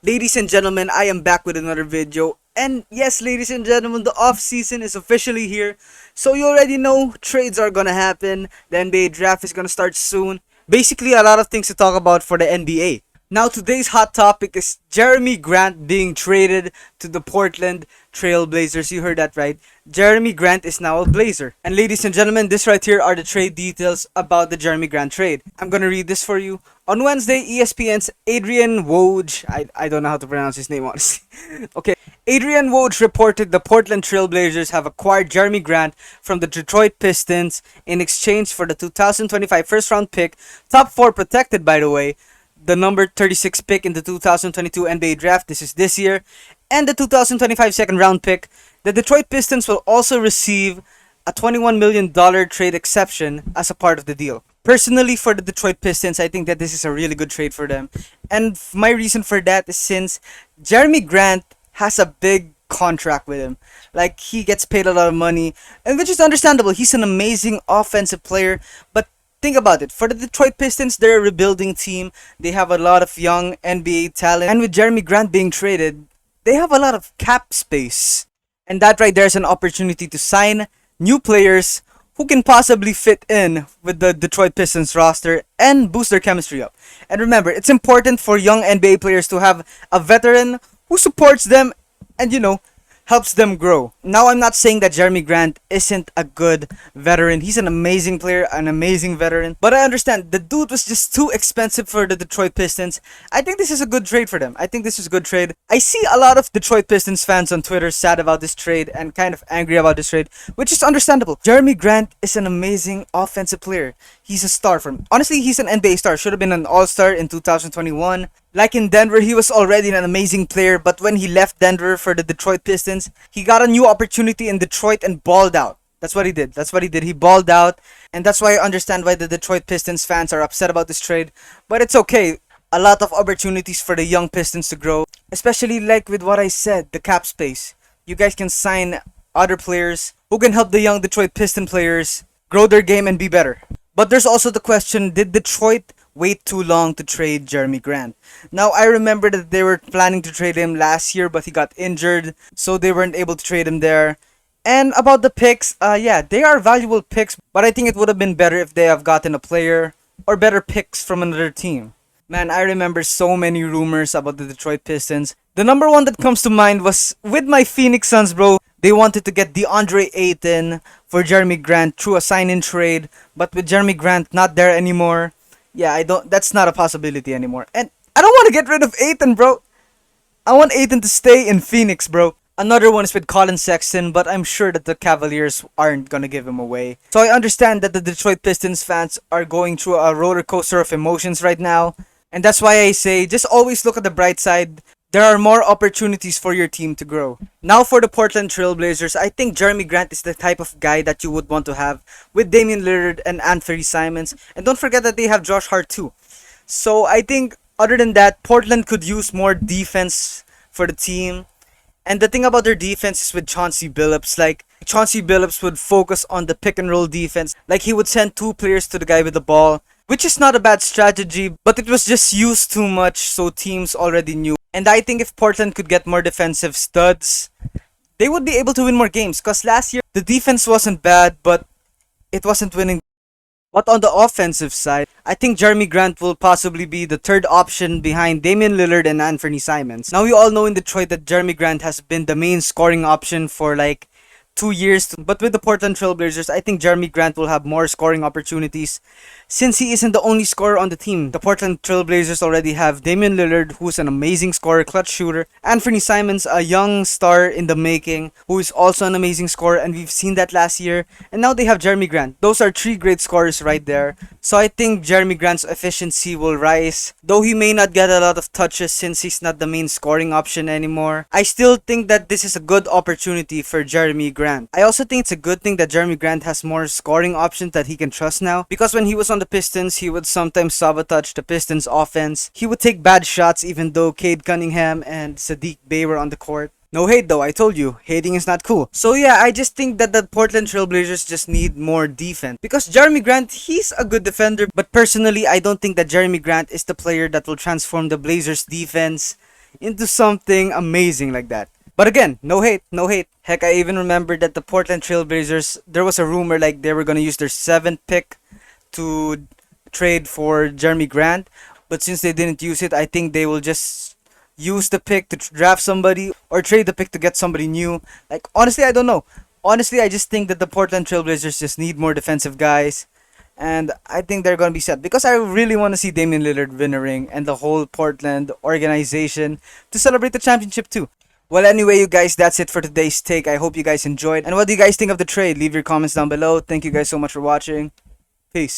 Ladies and gentlemen, I am back with another video. And yes, ladies and gentlemen, the off season is officially here. So you already know trades are gonna happen. The NBA draft is gonna start soon. Basically, a lot of things to talk about for the NBA. Now, today's hot topic is Jeremy Grant being traded to the Portland Trail Blazers. You heard that right. Jeremy Grant is now a Blazer. And ladies and gentlemen, this right here are the trade details about the Jeremy Grant trade. I'm gonna read this for you. On Wednesday, ESPN's Adrian Woj, I don't know how to pronounce his name honestly. Okay, Adrian Woj reported the Portland Trail Blazers have acquired Jeremy Grant from the Detroit Pistons in exchange for the 2025 first round pick, top 4 protected by the way, the number 36 pick in the 2022 NBA draft, this is this year, and the 2025 second round pick. The Detroit Pistons will also receive a $21 million trade exception as a part of the deal. Personally, for the Detroit Pistons, I think that this is a really good trade for them. And my reason for that is since Jeremy Grant has a big contract with him. Like, he gets paid a lot of money, and which is understandable. He's an amazing offensive player, but think about it. For the Detroit Pistons, they're a rebuilding team. They have a lot of young NBA talent. And with Jeremy Grant being traded, they have a lot of cap space. And that right there is an opportunity to sign new players who can possibly fit in with the Detroit Pistons roster and boost their chemistry up. And remember, it's important for young NBA players to have a veteran who supports them and, helps them grow. Now, I'm not saying that Jeremy Grant isn't a good veteran. He's an amazing player, an amazing veteran. But I understand the dude was just too expensive for the Detroit Pistons. I think this is a good trade for them. I think this is a good trade. I see a lot of Detroit Pistons fans on Twitter sad about this trade and kind of angry about this trade, which is understandable. Jeremy Grant is an amazing offensive player. He's a star for him. Honestly, he's an NBA star. Should have been an all-star in 2021. Like in Denver, he was already an amazing player, but when he left Denver for the Detroit Pistons, he got a new opportunity in Detroit and balled out. That's what he did. He balled out, and that's why I understand why the Detroit Pistons fans are upset about this trade. But it's okay. A lot of opportunities for the young Pistons to grow, especially like with what I said, the cap space. You guys can sign other players who can help the young Detroit Piston players grow their game and be better. But there's also the question, did Detroit wait too long to trade Jeremy Grant? Now, I remember that they were planning to trade him last year, but he got injured, so they weren't able to trade him there. And about the picks, yeah, they are valuable picks, but I think it would have been better if they have gotten a player or better picks from another team. Man, I remember so many rumors about the Detroit Pistons. The number one that comes to mind was with my Phoenix Suns, bro. They wanted to get DeAndre Ayton for Jeremy Grant through a sign-in trade, but with Jeremy Grant not there anymore, yeah, that's not a possibility anymore. And I don't want to get rid of Ayton, bro. I want Ayton to stay in Phoenix, bro. Another one is with Colin Sexton, but I'm sure that the Cavaliers aren't gonna give him away. So I understand that the Detroit Pistons fans are going through a roller coaster of emotions right now. And that's why I say, just always look at the bright side. There are more opportunities for your team to grow. Now for the Portland Trail Blazers, I think Jeremy Grant is the type of guy that you would want to have with Damian Lillard and Anthony Simons. And don't forget that they have Josh Hart too. So I think other than that, Portland could use more defense for the team. And the thing about their defense is with Chauncey Billups. Like, Chauncey Billups would focus on the pick and roll defense. Like, he would send 2 players to the guy with the ball, which is not a bad strategy, but it was just used too much, so teams already knew. And I think if Portland could get more defensive studs, they would be able to win more games. Because last year, the defense wasn't bad, but it wasn't winning. But on the offensive side, I think Jeremy Grant will possibly be the third option behind Damian Lillard and Anthony Simons. Now, we all know in Detroit that Jeremy Grant has been the main scoring option for like 2 years. But with the Portland Trail Blazers, I think Jeremy Grant will have more scoring opportunities since he isn't the only scorer on the team. The Portland Trail Blazers already have Damian Lillard, who's an amazing scorer, clutch shooter. Anthony Simons, a young star in the making, who is also an amazing scorer, and we've seen that last year. And now they have Jeremy Grant. Those are 3 great scorers right there. So I think Jeremy Grant's efficiency will rise. Though he may not get a lot of touches since he's not the main scoring option anymore, I still think that this is a good opportunity for Jeremy Grant. I also think it's a good thing that Jeremy Grant has more scoring options that he can trust now, because when he was on the Pistons, he would sometimes sabotage the Pistons offense. He would take bad shots even though Cade Cunningham and Sadiq Bey were on the court. No hate though, I told you, hating is not cool. So yeah, I just think that the Portland Trail Blazers just need more defense. Because Jeremy Grant, he's a good defender, but personally, I don't think that Jeremy Grant is the player that will transform the Blazers defense into something amazing like that. But again, no hate, no hate. Heck, I even remember that the Portland Trailblazers, there was a rumor like they were gonna use their seventh pick to trade for Jeremy Grant, but since they didn't use it, I think they will just use the pick to draft somebody or trade the pick to get somebody new. Like honestly, I don't know. Honestly, I just think that the Portland Trailblazers just need more defensive guys, and I think they're gonna be set because I really want to see Damian Lillard win a ring and the whole Portland organization to celebrate the championship too. Well, anyway, you guys, that's it for today's take. I hope you guys enjoyed. And what do you guys think of the trade? Leave your comments down below. Thank you guys so much for watching. Peace.